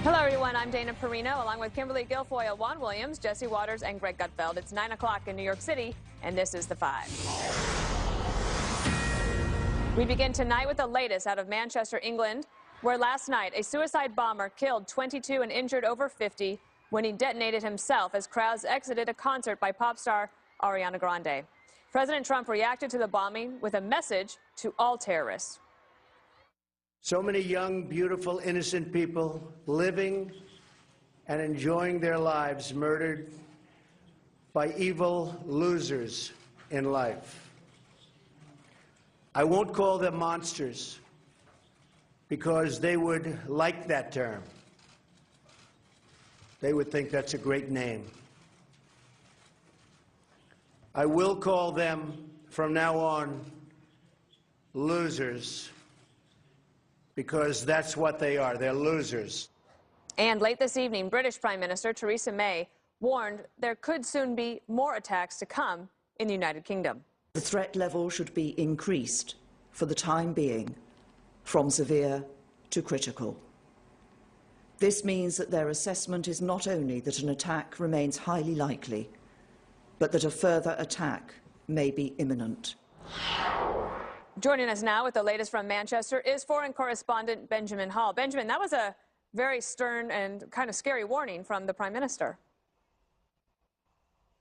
Hello, everyone. I'm Dana Perino, along with Kimberly Guilfoyle, Juan Williams, Jesse Waters, and Greg Gutfeld. It's 9 o'clock in New York City, and this is The Five. We begin tonight with the latest out of Manchester, England, where last night a suicide bomber killed 22 and injured over 50 when he detonated himself as crowds exited a concert by pop star Ariana Grande. President Trump reacted to the bombing with a message to all terrorists. So many young, beautiful, innocent people living and enjoying their lives murdered by evil losers in life. I won't call them monsters because they would like that term. They would think that's a great name. I will call them from now on losers, because that's what they are. They're losers. And late this evening, British Prime Minister Theresa May warned there could soon be more attacks to come in the United Kingdom. The threat level should be increased for the time being, from severe to critical. This means that their assessment is not only that an attack remains highly likely, but that a further attack may be imminent. Joining us now with the latest from Manchester is foreign correspondent Benjamin Hall. Benjamin, that was a very stern and kind of scary warning from the Prime Minister.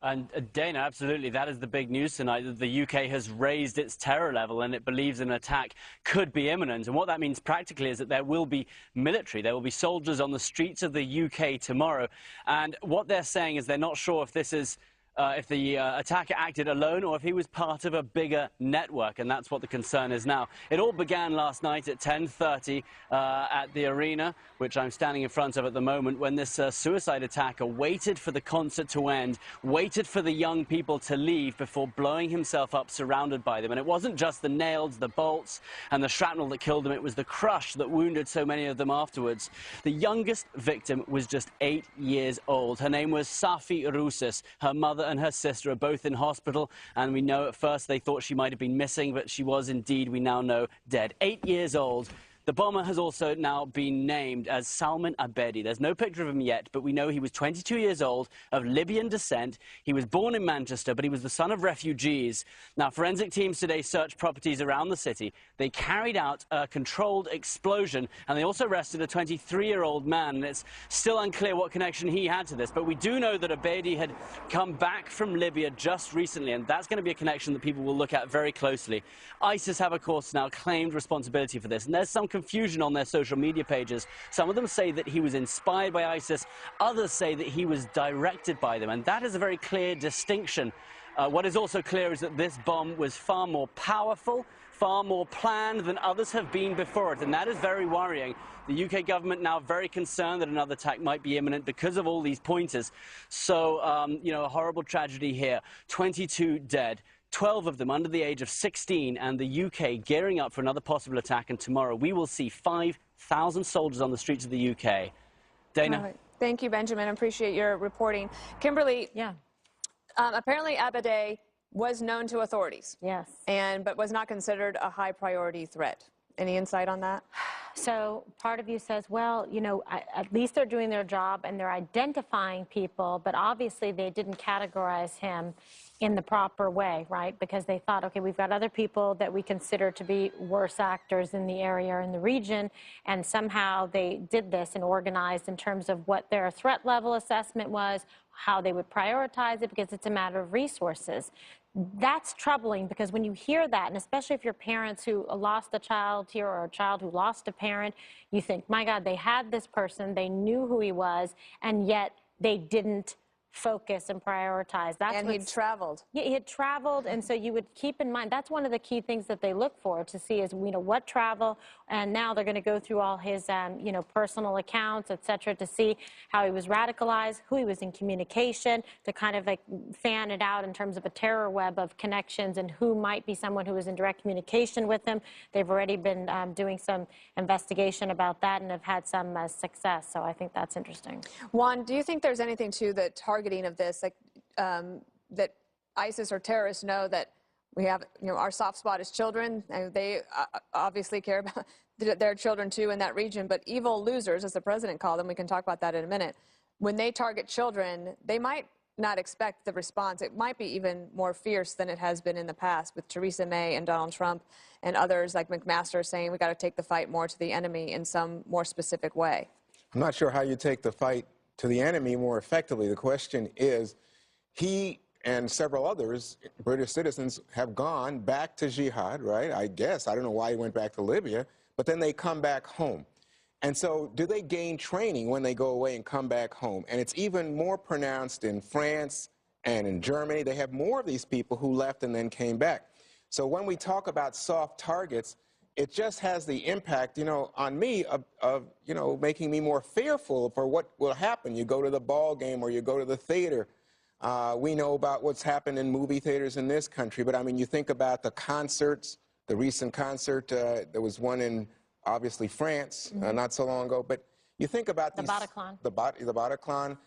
And Dana, absolutely, that is the big news tonight, that the UK has raised its terror level and it believes an attack could be imminent. And what that means practically is that there will be military, there will be soldiers on the streets of the UK tomorrow. And what they're saying is they're not sure if this is if the attacker acted alone or if he was part of a bigger network, and that's what the concern is now. It all began last night at 10:30 at the arena, which I'm standing in front of at the moment, when this suicide attacker waited for the concert to end, waited for the young people to leave before blowing himself up surrounded by them. And it wasn't just the nails, the bolts, and the shrapnel that killed them, it was the crush that wounded so many of them afterwards. The youngest victim was just 8 years old. Her name was Safi Roussis. Her mother and her sister are both in hospital, and we know at first they thought she might have been missing, but she was indeed, we now know, dead. 8 years old. The bomber has also now been named as Salman Abedi. There's no picture of him yet, but we know he was 22 years old, of Libyan descent. He was born in Manchester, but he was the son of refugees. Now, forensic teams today searched properties around the city. They carried out a controlled explosion, and they also arrested a 23-year-old man. And it's still unclear what connection he had to this, but we do know that Abedi had come back from Libya just recently, and that's going to be a connection that people will look at very closely. ISIS have, of course, now claimed responsibility for this, and there's some confusion on their social media pages. Some of them say that he was inspired by ISIS. Others say that he was directed by them, and that is a very clear distinction. What is also clear is that this bomb was far more powerful, far more planned than others have been before it, and that is very worrying. The UK government now very concerned that another attack might be imminent because of all these pointers. So, you know, a horrible tragedy here. 22 dead. 12 of them under the age of 16, and the UK gearing up for another possible attack. And tomorrow we will see 5,000 soldiers on the streets of the UK. Dana? All right. Thank you, Benjamin. I appreciate your reporting. Kimberly, apparently Abedi was known to authorities. Yes. But was not considered a high priority threat. Any insight on that? So part of you says, well, you know, at least they're doing their job and they're identifying people, but obviously they didn't categorize him in the proper way, right? Because they thought, okay, we've got other people that we consider to be worse actors in the area or in the region, and somehow they did this and organized in terms of what their threat level assessment was, how they would prioritize it, because it's a matter of resources. That's troubling, because when you hear that, and especially if you're parents who lost a child here or a child who lost a parent, you think, my God, they had this person, they knew who he was, and yet they didn't focus and prioritize. And he'd traveled. Yeah, he had traveled, and so you would keep in mind, that's one of the key things that they look for to see is, you know, what travel, and now they're going to go through all his, you know, personal accounts, et cetera, to see how he was radicalized, who he was in communication, to kind of like fan it out in terms of a terror web of connections and who might be someone who was in direct communication with him. They've already been doing some investigation about that and have had some success, so I think that's interesting. Juan, do you think there's anything to the targeting of this, like that ISIS or terrorists know that we have, you know, our soft spot is children, and they obviously care about their children too in that region, but evil losers, as the president called them, we can talk about that in a minute, when they target children, they might not expect the response. It might be even more fierce than it has been in the past, with Theresa May and Donald Trump and others like McMaster saying we got to take the fight more to the enemy in some more specific way. I'm not sure how you take the fight to the enemy more effectively. The question is, he and several others, British citizens, have gone back to jihad, right? I guess. I don't know why he went back to Libya, but then they come back home. And so do they gain training when they go away and come back home? And it's even more pronounced in France and in Germany. They have more of these people who left and then came back. So when we talk about soft targets, it just has the impact, on me of making me more fearful for what will happen. You go to the ball game or you go to the theater. We know about what's happened in movie theaters in this country, but I mean, you think about the concerts, the recent concert, there was one in, obviously, France, not so long ago, but you think about the Bataclan. The Bataclan,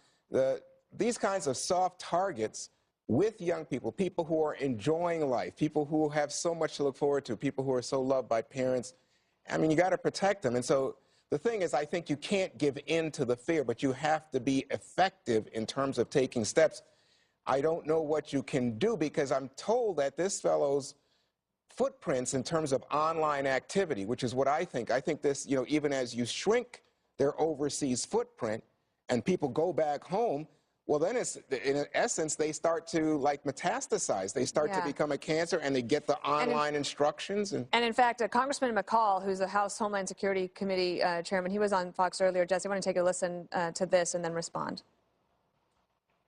these kinds of soft targets with young people, people who are enjoying life, people who have so much to look forward to, people who are so loved by parents. I mean, you got to protect them. And so the thing is, I think you can't give in to the fear, but you have to be effective in terms of taking steps. I don't know what you can do, because I'm told that this fellow's footprints in terms of online activity, which is what I think this, even as you shrink their overseas footprint and people go back home, well, then it's, in essence, they start to, metastasize. They start to become a cancer, and they get the online instructions. And in fact, Congressman McCall, who's the House Homeland Security Committee chairman, he was on Fox earlier. Jesse, I want to take a listen to this and then respond.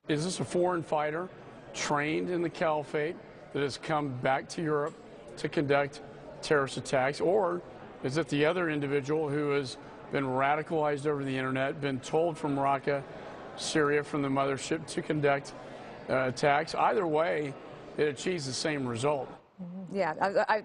Is this a foreign fighter trained in the caliphate that has come back to Europe to conduct terrorist attacks? Or is it the other individual who has been radicalized over the internet, been told from Raqqa, Syria, from the mothership to conduct attacks? Either way, it achieves the same result. Yeah,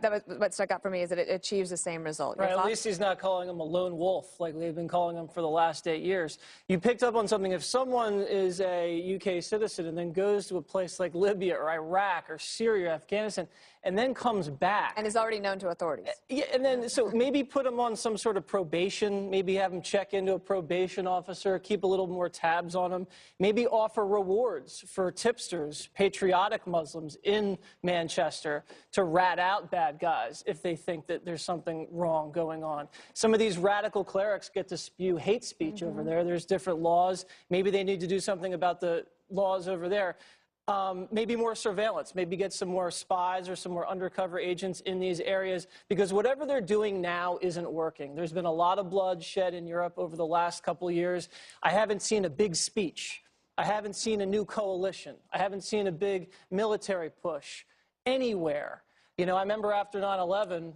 that was what stuck out for me, is that it achieves the same result. Right, at least he's not calling him a lone wolf like they've been calling him for the last 8 years. You picked up on something. If someone is a UK citizen and then goes to a place like Libya or Iraq or Syria or Afghanistan and then comes back. And is already known to authorities. Yeah, and then, so maybe put him on some sort of probation, maybe have him check into a probation officer, keep a little more tabs on him, maybe offer rewards for tipsters, patriotic Muslims in Manchester to rat out bad guys if they think that there's something wrong going on. Some of these radical clerics get to spew hate speech over there. There's different laws. Maybe they need to do something about the laws over there. Maybe more surveillance, maybe get some more spies or some more undercover agents in these areas, because whatever they're doing now isn't working. There's been a lot of blood shed in Europe over the last couple of years. I haven't seen a big speech. I haven't seen a new coalition. I haven't seen a big military push anywhere. I remember after 9/11,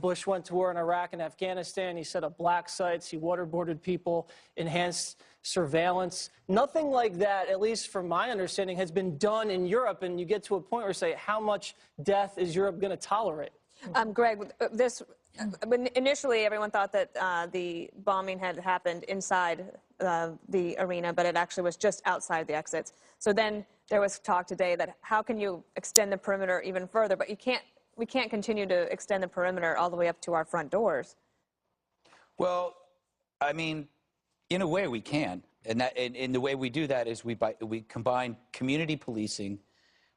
Bush went to war in Iraq and Afghanistan. He set up black sites. He waterboarded people, enhanced surveillance. Nothing like that, at least from my understanding, has been done in Europe. And you get to a point where you say, how much death is Europe going to tolerate? Greg, initially everyone thought that the bombing had happened inside the arena, but it actually was just outside the exits. So then there was talk today that how can you extend the perimeter even further? But we can't continue to extend the perimeter all the way up to our front doors. Well, I mean, in a way we can. And the way we do that is we combine community policing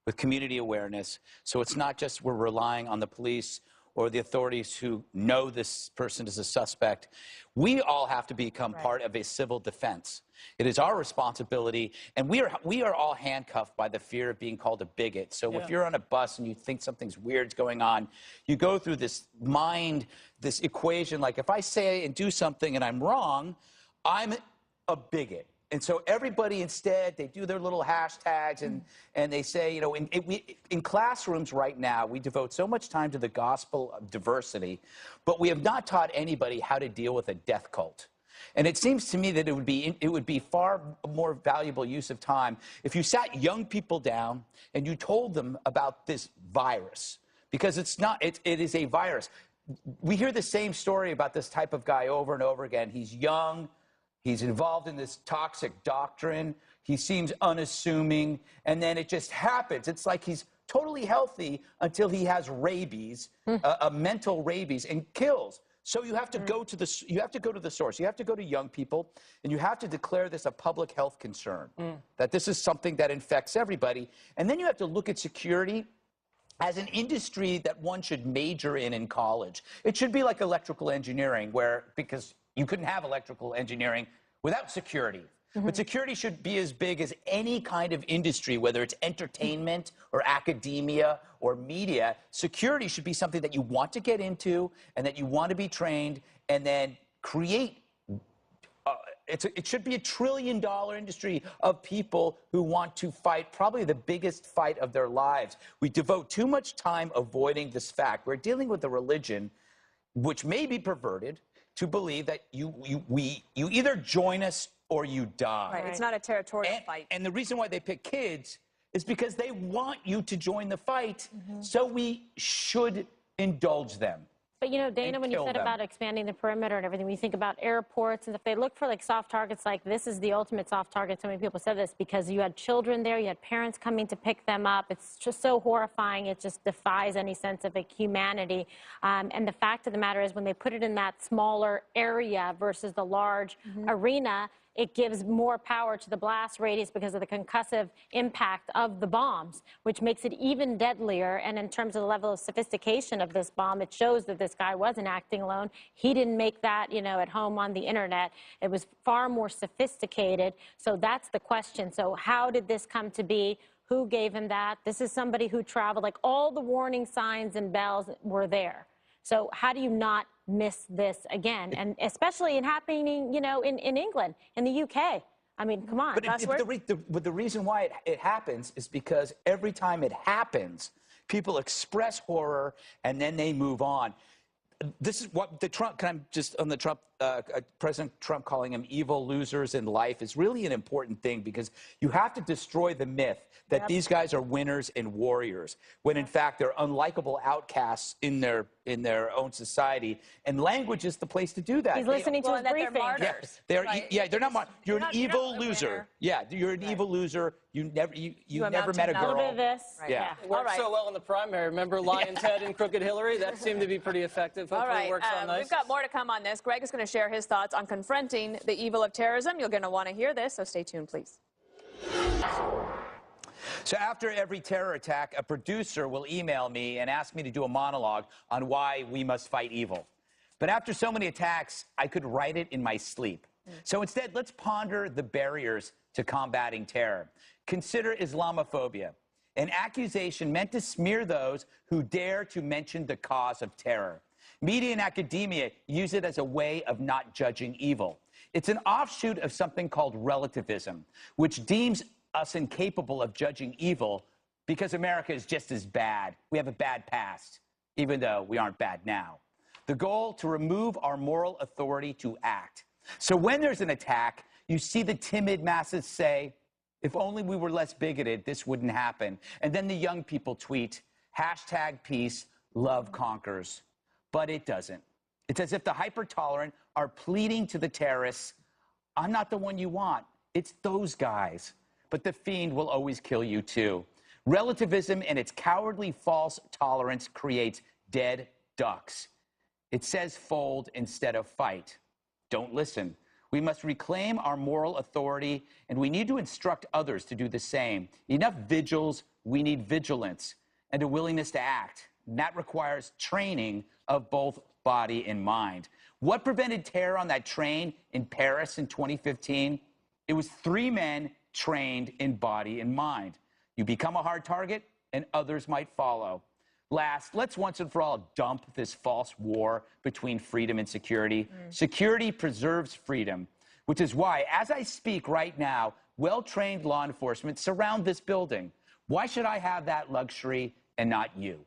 with community awareness. So it's not just we're relying on the police or the authorities who know this person is a suspect. We all have to become part of a civil defense. It is our responsibility, and we are all handcuffed by the fear of being called a bigot. So if you're on a bus and you think something's weird's going on, you go through this equation, like if I say and do something and I'm wrong, I'm a bigot. And so everybody instead, they do their little hashtags and they say, in classrooms right now, we devote so much time to the gospel of diversity, but we have not taught anybody how to deal with a death cult. And it seems to me that it would be far more valuable use of time if you sat young people down and you told them about this virus, because it is a virus. We hear the same story about this type of guy over and over again. He's young. He's involved in this toxic doctrine. He seems unassuming, and then it just happens. It's like he's totally healthy until he has rabies, a mental rabies, and kills. So you have to go to the source. You have to go to young people, and you have to declare this a public health concern, that this is something that infects everybody. And then you have to look at security as an industry that one should major in college. It should be like electrical engineering, because you couldn't have electrical engineering without security. But security should be as big as any kind of industry, whether it's entertainment or academia or media. Security should be something that you want to get into and that you want to be trained and then create. It should be $1 trillion industry of people who want to fight probably the biggest fight of their lives. We devote too much time avoiding this fact. We're dealing with a religion which may be perverted to believe that you either join us or you die. Right. It's not a territorial fight. And the reason why they pick kids is because they want you to join the fight, so we should indulge them. But, you know, Dana, when you said about expanding the perimeter and everything, when you think about airports and if they look for, like, soft targets, like this is the ultimate soft target. So many people said this because you had children there, you had parents coming to pick them up. It's just so horrifying. It just defies any sense of humanity. And the fact of the matter is when they put it in that smaller area versus the large arena, it gives more power to the blast radius because of the concussive impact of the bombs, which makes it even deadlier. And in terms of the level of sophistication of this bomb, it shows that this guy wasn't acting alone. He didn't make that, you know, at home on the internet. It was far more sophisticated. So that's the question. So how did this come to be? Who gave him that? This is somebody who traveled. Like, all the warning signs and bells were there. So how do you not miss this again? And especially in happening, you know, in England, in the UK. I mean, come on. But the reason why it happens is because every time it happens, people express horror and then they move on. This is what the Trump, President Trump calling them evil losers in life is really an important thing, because you have to destroy the myth that these guys are winners and warriors, when in fact they're unlikable outcasts in their own society. And language is the place to do that. He's listening to his briefing. They're martyrs. You're an evil loser. Yeah, you're an evil loser. You never met a girl. A little bit of this. Yeah. It worked so well in the primary. Remember Lion Ted and Crooked Hillary? That seemed to be pretty effective. Hopefully it works out nice. We've got more to come on this. Greg is going to share his thoughts on confronting the evil of terrorism. You're going to want to hear this, so stay tuned, please. So after every terror attack, a producer will email me and ask me to do a monologue on why we must fight evil. But after so many attacks, I could write it in my sleep. So instead, let's ponder the barriers to combating terror. Consider Islamophobia, an accusation meant to smear those who dare to mention the cause of terror. Media and academia use it as a way of not judging evil. It's an offshoot of something called relativism, which deems us incapable of judging evil because America is just as bad. We have a bad past, even though we aren't bad now. The goal, to remove our moral authority to act. So when there's an attack, you see the timid masses say, if only we were less bigoted, this wouldn't happen. And then the young people tweet, #peace, love conquers. But it doesn't. It's as if the hyper-tolerant are pleading to the terrorists, I'm not the one you want. It's those guys. But the fiend will always kill you too. Relativism and its cowardly false tolerance creates dead ducks. It says fold instead of fight. Don't listen. We must reclaim our moral authority, and we need to instruct others to do the same. Enough vigils, we need vigilance and a willingness to act. And that requires training of both body and mind. What prevented terror on that train in Paris in 2015? It was 3 men trained in body and mind. You become a hard target, and others might follow. Last, let's once and for all dump this false war between freedom and security. Security preserves freedom, which is why, as I speak right now, well-trained law enforcement surround this building. Why should I have that luxury and not you?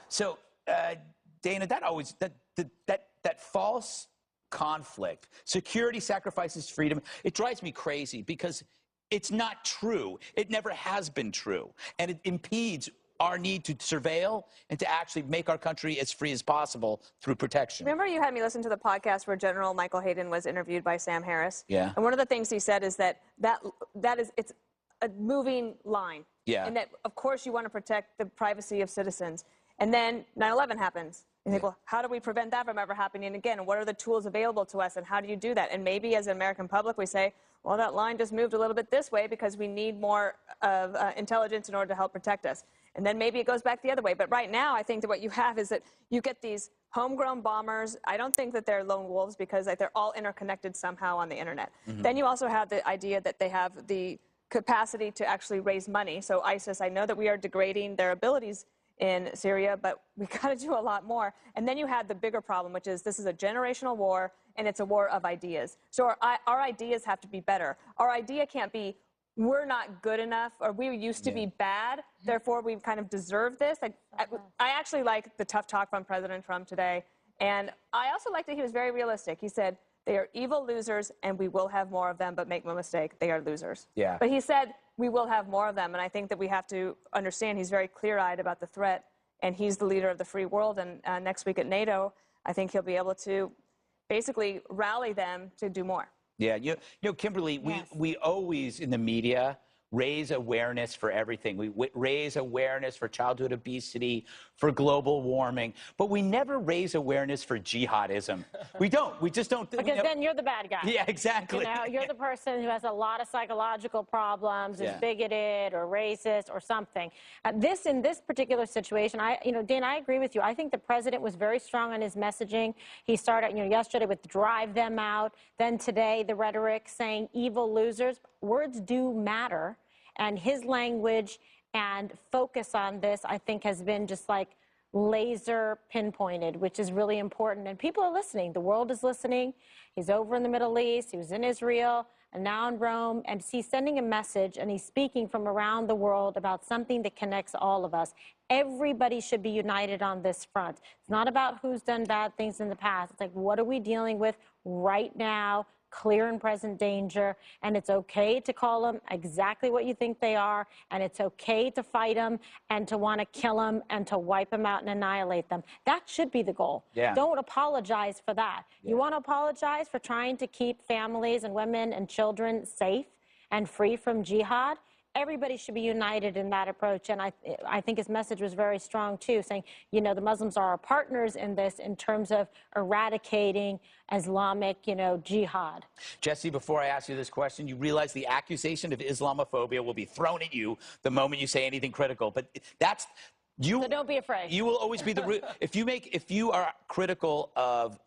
So, Dana, that false conflict, security sacrifices freedom, it drives me crazy because it's not true. It never has been true. And it impedes our need to surveil and to actually make our country as free as possible through protection. Remember you had me listen to the podcast where General Michael Hayden was interviewed by Sam Harris? Yeah. And one of the things he said is it's a moving line. Yeah. And that, of course, you want to protect the privacy of citizens. And then 9/11 happens. You think, well, how do we prevent that from ever happening again? And what are the tools available to us, and how do you do that? And maybe as an American public, we say, well, that line just moved a little bit this way because we need more of intelligence in order to help protect us. And then maybe it goes back the other way. But right now, I think that what you have is that you get these homegrown bombers. I don't think that they're lone wolves because they're all interconnected somehow on the internet. Then you also have the idea that they have the capacity to actually raise money. So ISIS, I know that we are degrading their abilities in Syria, but we got to do a lot more. And then you had the bigger problem, which is this is a generational war, and it's a war of ideas. So our ideas have to be better. Our idea can't be, we're not good enough, or we used to be bad, therefore we kind of deserve this. I actually like the tough talk from President Trump today, and I also like that he was very realistic. He said, they are evil losers, and we will have more of them, but make no mistake, they are losers. Yeah. But he said, we will have more of them, and I think that we have to understand he's very clear-eyed about the threat, and he's the leader of the free world, and next week at NATO, I think he'll be able to basically rally them to do more. Yeah, you know, Kimberly, we always in the media raise awareness for everything. We raise awareness for childhood obesity, for global warming, but we never raise awareness for jihadism. We don't. We just don't. Because then you're the bad guy. Yeah, exactly. You know, you're the person who has a lot of psychological problems, is bigoted or racist or something. In this particular situation, Dan, I agree with you. I think the president was very strong on his messaging. He started, yesterday with drive them out. Then today, the rhetoric saying evil losers. Words do matter. And his language and focus on this, I think, has been just like laser pinpointed, which is really important. And people are listening. The world is listening. He's over in the Middle East. He was in Israel and now in Rome. And he's sending a message, and he's speaking from around the world about something that connects all of us. Everybody should be united on this front. It's not about who's done bad things in the past. It's like, what are we dealing with right now? Clear and present danger, and it's okay to call them exactly what you think they are, and it's okay to fight them and to want to kill them and to wipe them out and annihilate them. That should be the goal. Yeah. Don't apologize for that. Yeah. You want to apologize for trying to keep families and women and children safe and free from jihad? Everybody should be united in that approach, and I think his message was very strong, too, saying, the Muslims are our partners in this in terms of eradicating Islamic, jihad. Jesse, before I ask you this question, you realize the accusation of Islamophobia will be thrown at you the moment you say anything critical, but that's... So don't be afraid. You will always be the root. If you are critical of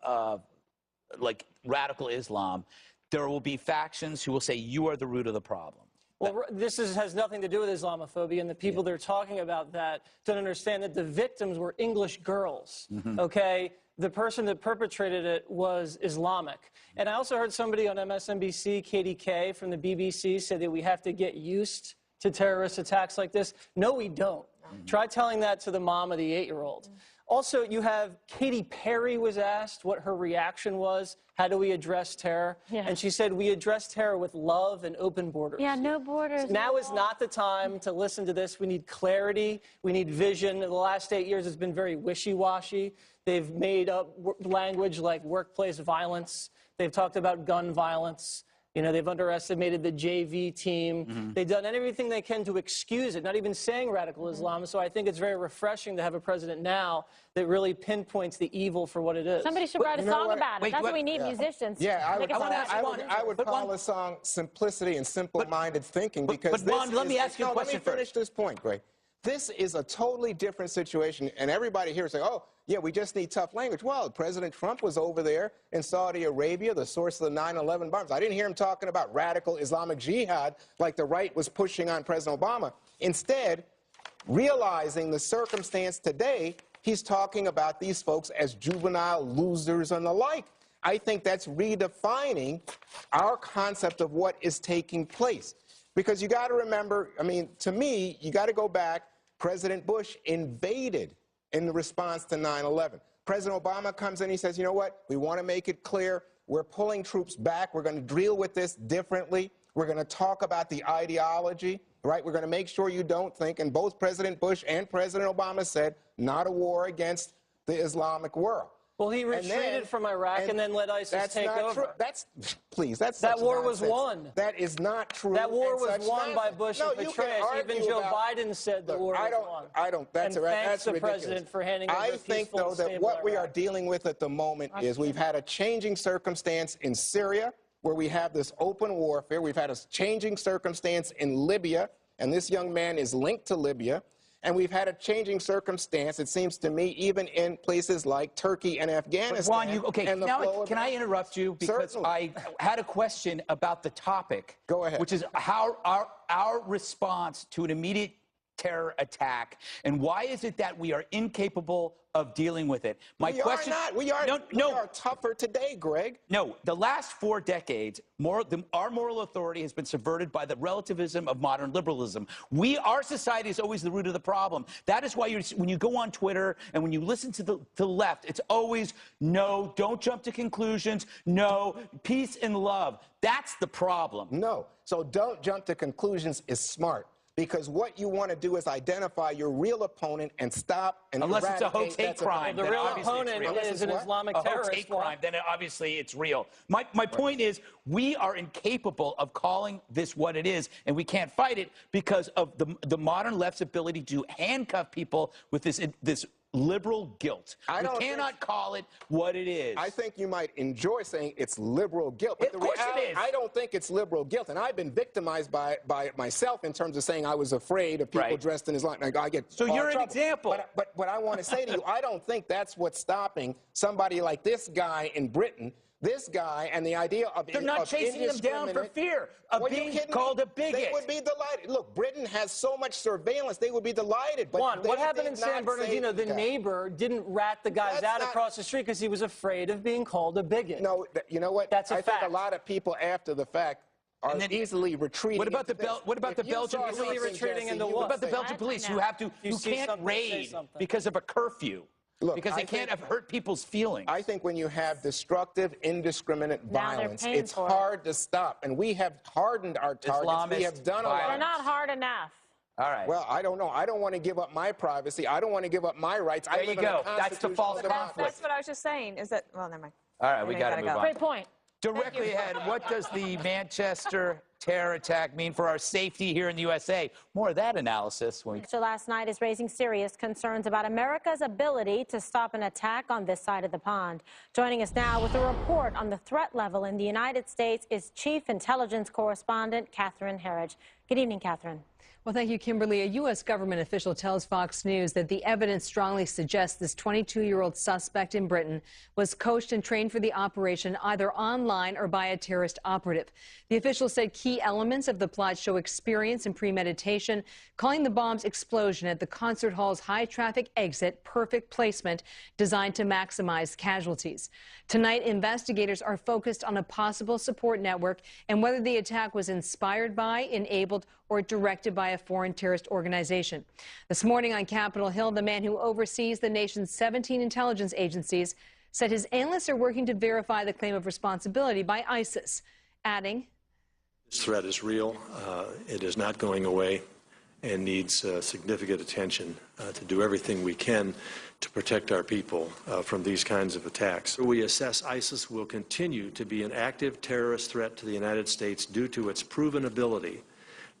like radical Islam, there will be factions who will say you are the root of the problem. Well, this has nothing to do with Islamophobia, and the people that are talking about that don't understand that the victims were English girls, okay? The person that perpetrated it was Islamic. And I also heard somebody on MSNBC, Katie Kay from the BBC, say that we have to get used to terrorist attacks like this. No, we don't. Try telling that to the mom of the 8-year-old. Also, you have Katy Perry was asked what her reaction was. How do we address terror? Yeah. And she said, we address terror with love and open borders. Yeah, no borders. Now is not the time to listen to this. We need clarity. We need vision. The last 8 years has been very wishy-washy. They've made up language like workplace violence. They've talked about gun violence. They've underestimated the JV team. They've done everything they can to excuse it, not even saying radical Islam. So I think it's very refreshing to have a president now that really pinpoints the evil for what it is. Somebody should write a song about it. That's what we need, musicians. Yeah, I would call the song simplicity and simple-minded thinking, because let me ask you a question let me finish this point, Greg. This is a totally different situation, and everybody here is saying, oh, yeah, we just need tough language. Well, President Trump was over there in Saudi Arabia, the source of the 9/11 bombs. I didn't hear him talking about radical Islamic jihad like the right was pushing on President Obama. Instead, realizing the circumstance today, he's talking about these folks as juvenile losers and the like. I think that's redefining our concept of what is taking place. Because you got to remember, to me, you got to go back. President Bush invaded in the response to 9/11. President Obama comes in, he says, you know what? We want to make it clear. We're pulling troops back. We're going to deal with this differently. We're going to talk about the ideology, right? We're going to make sure you don't think. And both President Bush and President Obama said, not a war against the Islamic world. Well, he retreated from Iraq and then let ISIS take over. That war was won. That is not true. That war was won by Bush and Petraeus. Even Joe Biden said the war was won. That's the ridiculous. president for handing over I think, though, that what we are dealing with at the moment is we've had a changing circumstance in Syria, where we have this open warfare. We've had a changing circumstance in Libya, and this young man is linked to Libya. And we've had a changing circumstance, it seems to me, even in places like Turkey and Afghanistan. Juan, now can I interrupt you? Because I had a question about the topic. Go ahead. Which is how our response to an immediate terror attack, and why is it that we are incapable of dealing with it? We are tougher today, Greg. No, the last 4 decades, our moral authority has been subverted by the relativism of modern liberalism. Our society is always the root of the problem. That is why when you go on Twitter and when you listen to the left, it's always, no, don't jump to conclusions, no, peace and love. That's the problem. No, so don't jump to conclusions is smart. Because what you want to do is identify your real opponent and stop and unless it's a hate crime. The real opponent is an Islamic terrorist. Hate crime, then obviously it's real. My point is, we are incapable of calling this what it is, and we can't fight it because of the modern left's ability to handcuff people with this liberal guilt. We cannot call it what it is. I think you might enjoy saying it's liberal guilt. But of course it is. I don't think it's liberal guilt. And I've been victimized by it myself in terms of saying I was afraid of people dressed in Islam. I get so you're an example. But what I want to say to you, I don't think that's what's stopping somebody like this guy in Britain. This guy and the idea of they're not chasing them down for fear of being called a bigot. They would be delighted. Look, Britain has so much surveillance. They would be delighted. But Juan, what happened in San Bernardino? The neighbor didn't rat the guys out across the street because he was afraid of being called a bigot. No, you know what? That's a fact. I think a lot of people after the fact are easily retreating. What about the Belgian police? Retreating into what about the Belgian police who can't raid because of a curfew? Look, because they can't have hurt people's feelings. I think when you have destructive, indiscriminate violence, it's hard to stop. And we have hardened our targets. We have done a lot. They're not hard enough. All right. Well, I don't know. I don't want to give up my privacy. I don't want to give up my rights. There you go. That's the false conflict. That's what I was just saying. Is that, well, never mind. All right, we got to move on. Great point. Directly ahead, what does the Manchester terror attack mean for our safety here in the USA? More of that analysis. Last night is raising serious concerns about America's ability to stop an attack on this side of the pond. Joining us now with a report on the threat level in the United States is Chief Intelligence Correspondent Catherine Herridge. Good evening, Catherine. Well, thank you, Kimberly. A U.S. government official tells Fox News that the evidence strongly suggests this 22-year-old suspect in Britain was coached and trained for the operation either online or by a terrorist operative. The official said key elements of the plot show experience and premeditation, calling the bomb's explosion at the concert hall's high-traffic exit perfect placement designed to maximize casualties. Tonight, investigators are focused on a possible support network and whether the attack was inspired by, enabled, or directed by a foreign terrorist organization. This morning on Capitol Hill, the man who oversees the nation's 17 intelligence agencies said his analysts are working to verify the claim of responsibility by ISIS, adding, "This threat is real. It is not going away and needs significant attention to do everything we can to protect our people from these kinds of attacks. We assess ISIS will continue to be an active terrorist threat to the United States due to its proven ability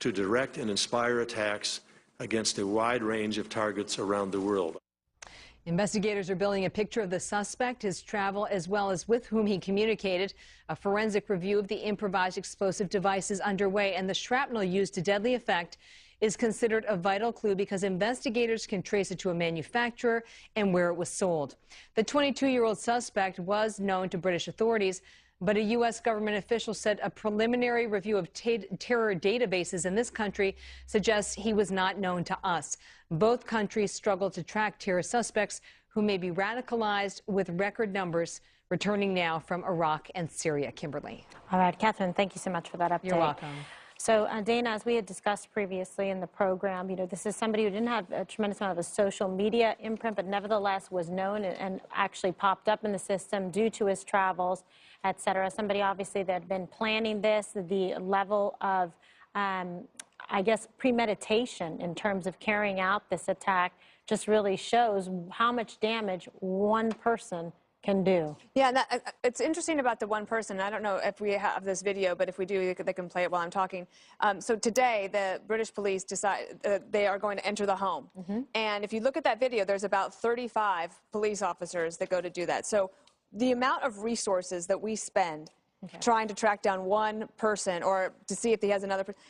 to direct and inspire attacks against a wide range of targets around the world." Investigators are building a picture of the suspect, his travel, as well as with whom he communicated. A forensic review of the improvised explosive device is underway, and the shrapnel used to deadly effect is considered a vital clue because investigators can trace it to a manufacturer and where it was sold. The 22-year-old suspect was known to British authorities, but a U.S. government official said a preliminary review of terror databases in this country suggests he was not known to us. Both countries struggle to track terror suspects who may be radicalized, with record numbers returning now from Iraq and Syria. Kimberly. All right, Catherine, thank you so much for that update. You're welcome. So, Dana, as we had discussed previously in the program, this is somebody who didn't have a tremendous amount of a social media imprint, but nevertheless was known and actually popped up in the system due to his travels, et cetera. Somebody, obviously, that had been planning this, the level of, I guess, premeditation in terms of carrying out this attack just really shows how much damage one person can do. Yeah, and it's interesting about the one person. I don't know if we have this video, but if we do, they can play it while I'm talking. So today, the British police decide they are going to enter the home. And if you look at that video, there's about 35 police officers that go to do that. So the amount of resources that we spend trying to track down one person or to see if he has another person,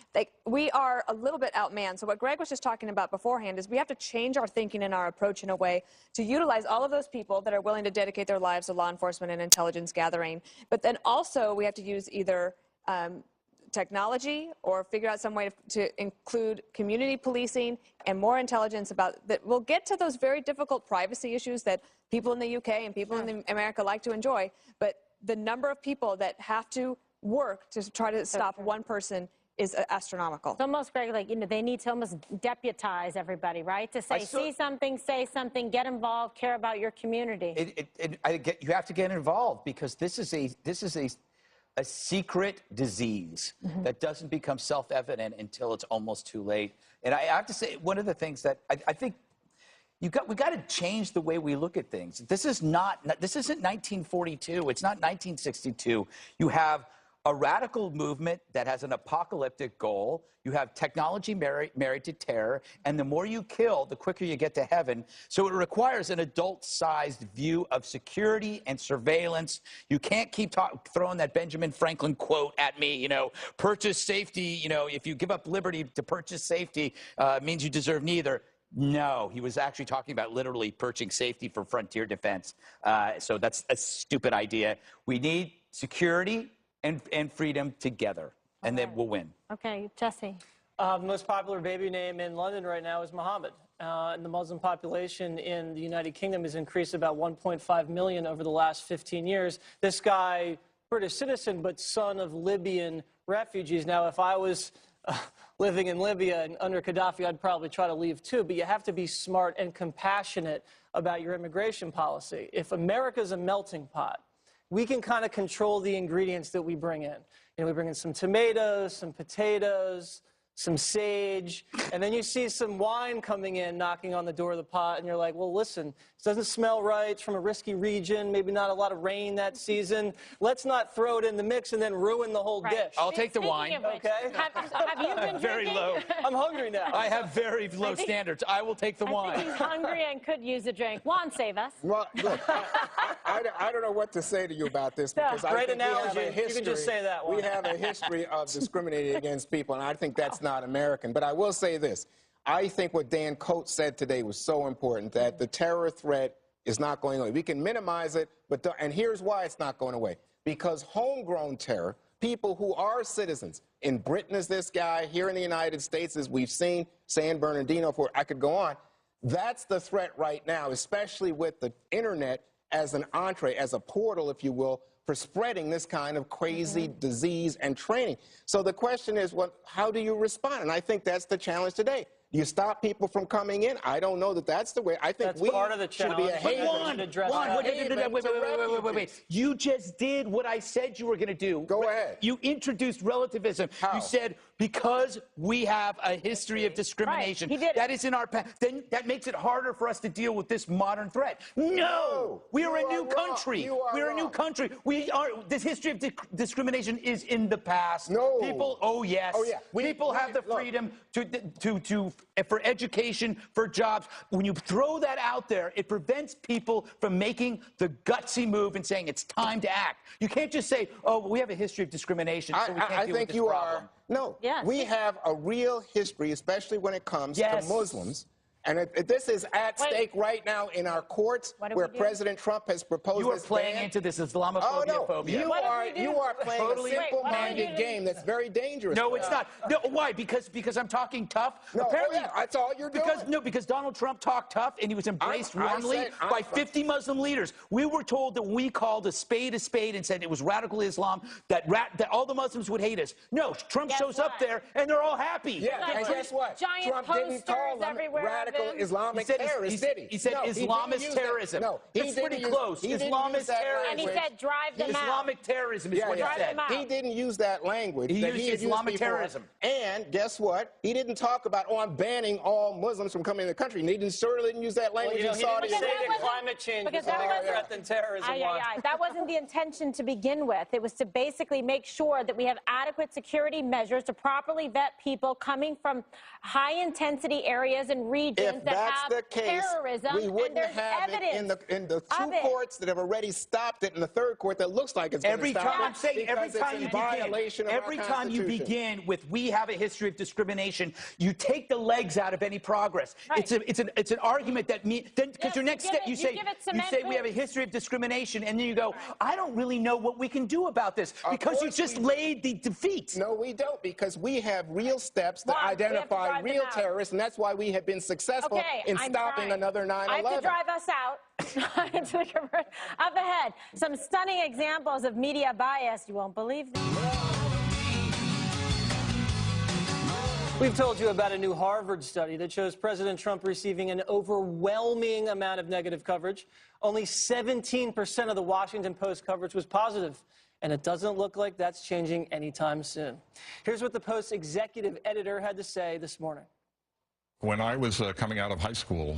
we are a little bit outmanned. So what Greg was just talking about beforehand is we have to change our thinking and our approach in a way to utilize all of those people that are willing to dedicate their lives to law enforcement and intelligence gathering. But then also we have to use either technology or figure out some way to include community policing and more intelligence about that. We'll get to those very difficult privacy issues that people in the UK and people in America like to enjoy, but the number of people that have to work to try to stop one person is astronomical. It's almost, Greg, like, they need to almost deputize everybody, right? To say, see something, say something, get involved, care about your community. You have to get involved because this is a secret disease that doesn't become self-evident until it's almost too late. And I have to say, one of the things that I think we got to change the way we look at things. This isn't 1942. It's not 1962. You have a radical movement that has an apocalyptic goal. You have technology married to terror. And the more you kill, the quicker you get to heaven. So it requires an adult-sized view of security and surveillance. You can't keep throwing that Benjamin Franklin quote at me, purchase safety. If you give up liberty to purchase safety, it means you deserve neither. No, he was actually talking about literally purchasing safety for frontier defense. So that's a stupid idea. We need security and freedom together, and then we'll win. Okay, Jesse. The most popular baby name in London right now is Mohammed. And the Muslim population in the United Kingdom has increased about 1.5 million over the last 15 years. This guy, British citizen, but son of Libyan refugees. Now, if I was living in Libya and under Gaddafi, I'd probably try to leave too, but you have to be smart and compassionate about your immigration policy. If America's a melting pot, we can kind of control the ingredients that we bring in. We bring in some tomatoes, some potatoes, some sage, and then you see some wine coming in, knocking on the door of the pot, and you're like, well, listen, it doesn't smell right, it's from a risky region, maybe not a lot of rain that season. Let's not throw it in the mix and then ruin the whole dish. I'll take the wine. Okay? Have you been very drinking? low. I'm hungry now. I have very low standards. I will take the wine. I think he's hungry and could use a drink. Juan, save us. Well, look, I don't know what to say to you about this because I think analogy. we have a history. You can just say that one. We have a history of discriminating against people, and I think that's not American. But I will say this. I think what Dan Coates said today was so important, that the terror threat is not going away. We can minimize it, and here's why it's not going away. Because homegrown terror, people who are citizens, in Britain is this guy, here in the United States, as we've seen, San Bernardino, I could go on, that's the threat right now, especially with the internet as an entree, as a portal, if you will, for spreading this kind of crazy disease and training. So the question is, how do you respond? And I think that's the challenge today. Do you stop people from coming in? I don't know that that's the way. I think that's part of the should be a haven. Wait. You just did what I said you were going to do. Go ahead. You introduced relativism. How? You said because we have a history of discrimination, that is in our past, then that makes it harder for us to deal with this modern threat. No, we are a new country. We're a new country. This history of discrimination is in the past. No. People, oh yes. Oh yeah. People have the freedom for education, for jobs. When you throw that out there, it prevents people from making the gutsy move and saying it's time to act. You can't just say, oh, we have a history of discrimination, so we can't deal with this problem. No, yes. We have a real history, especially when it comes to Muslims. And this is at stake right now in our courts, where President Trump has proposed You are playing into this Islamophobia. Oh, no. Phobia. You are playing a simple-minded game that's very dangerous. No, it's not. No, why? Because I'm talking tough? No, apparently, that's all you're doing. Because Donald Trump talked tough, and he was embraced warmly by 50 Muslim leaders. We were told that we called a spade and said it was radical Islam, that all the Muslims would hate us. No, Trump shows up there, and they're all happy. Yeah, and guess what? Giant Trump didn't call them everywhere. radical radical Islamic terrorist, did he? He said No, Islamist terrorism. No, it's pretty close. Islamist terrorism. And he said drive them out. Islamic terrorism is what he said. He didn't use that language. He used Islamic terrorism. And guess what? He didn't talk about, I'm banning all Muslims from coming to the country. And he certainly didn't use that language in Saudi Arabia. Arabia. Climate change because was that a wasn't threat than terrorism. That wasn't the intention to begin with. It was to basically make sure that we have adequate security measures to properly vet people coming from high-intensity areas and regions that have terrorism. We wouldn't have it in the two courts that have already stopped it, and the third court that looks like it's going to stop it. Every time you begin with "we have a history of discrimination," you take the legs out of any progress. Right. It's an argument that because your next step you say we have a history of discrimination, and then you go, I don't really know what we can do about this because you just laid the defeat. No, we don't, because we have real steps that identify real terrorists, and that's why we have been successful in stopping another 9/11. I have to drive us out. Up ahead, some stunning examples of media bias. You won't believe them. We've told you about a new Harvard study that shows President Trump receiving an overwhelming amount of negative coverage. Only 17% of the Washington Post coverage was positive, and it doesn't look like that's changing anytime soon. Here's what the Post's executive editor had to say this morning. When I was coming out of high school,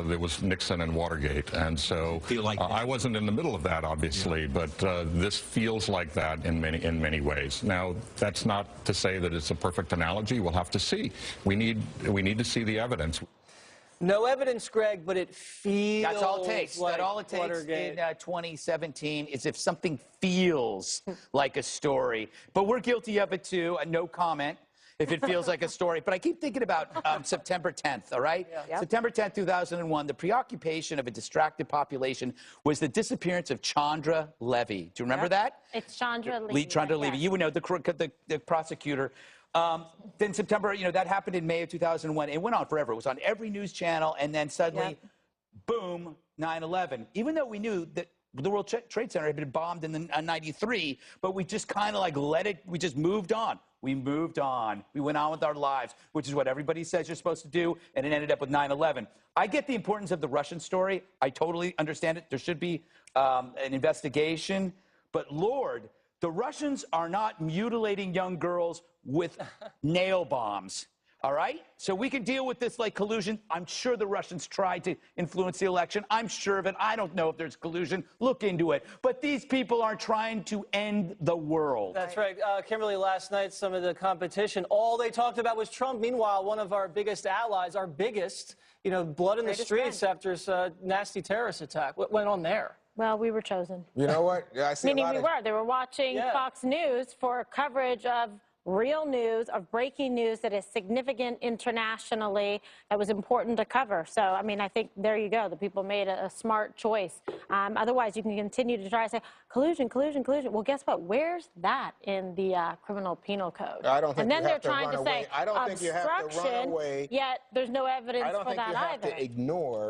there was Nixon and Watergate, and so I wasn't in the middle of that, obviously, but this feels like that in many ways. Now, that's not to say that it's a perfect analogy. We'll have to see. We need to see the evidence. No evidence, Greg, but it feels That's all it takes. like That's all it takes Watergate. in 2017 is if something feels like a story. But we're guilty of it, too. No comment if it feels like a story. But I keep thinking about September 10th, all right? Yeah. Yep. September 10th, 2001, the preoccupation of a distracted population was the disappearance of Chandra Levy. Do you remember that? It's Chandra Levy. Chandra Levy. You would know, the prosecutor. Then September, that happened in May of 2001. It went on forever. It was on every news channel, and then suddenly, boom, 9/11. Even though we knew that the World Trade Center had been bombed in 93, but we just kind of let it, we just moved on. We moved on. We went on with our lives, which is what everybody says you're supposed to do, and it ended up with 9/11. I get the importance of the Russian story. I totally understand it. There should be an investigation. But, Lord, the Russians are not mutilating young girls with nail bombs. All right? So we can deal with this like collusion. I'm sure the Russians tried to influence the election. I'm sure of it. I don't know if there's collusion. Look into it. But these people aren't trying to end the world. That's right. Kimberly, last night, some of the competition, all they talked about was Trump. Meanwhile, one of our biggest allies, our biggest, blood in the streets after this nasty terrorist attack. What went on there? Well, we were chosen. You know what? I see Meaning we were. They were watching Fox News for coverage of real news, of breaking news that is significant internationally, that was important to cover. So, I mean, I think there you go. The people made a smart choice. Otherwise, you can continue to try to say, collusion, collusion, collusion. Well, guess what? Where's that in the criminal penal code? I don't think and then you have they're trying to say I don't think you have to run away. Yet there's no evidence for that either. I don't think you have to ignore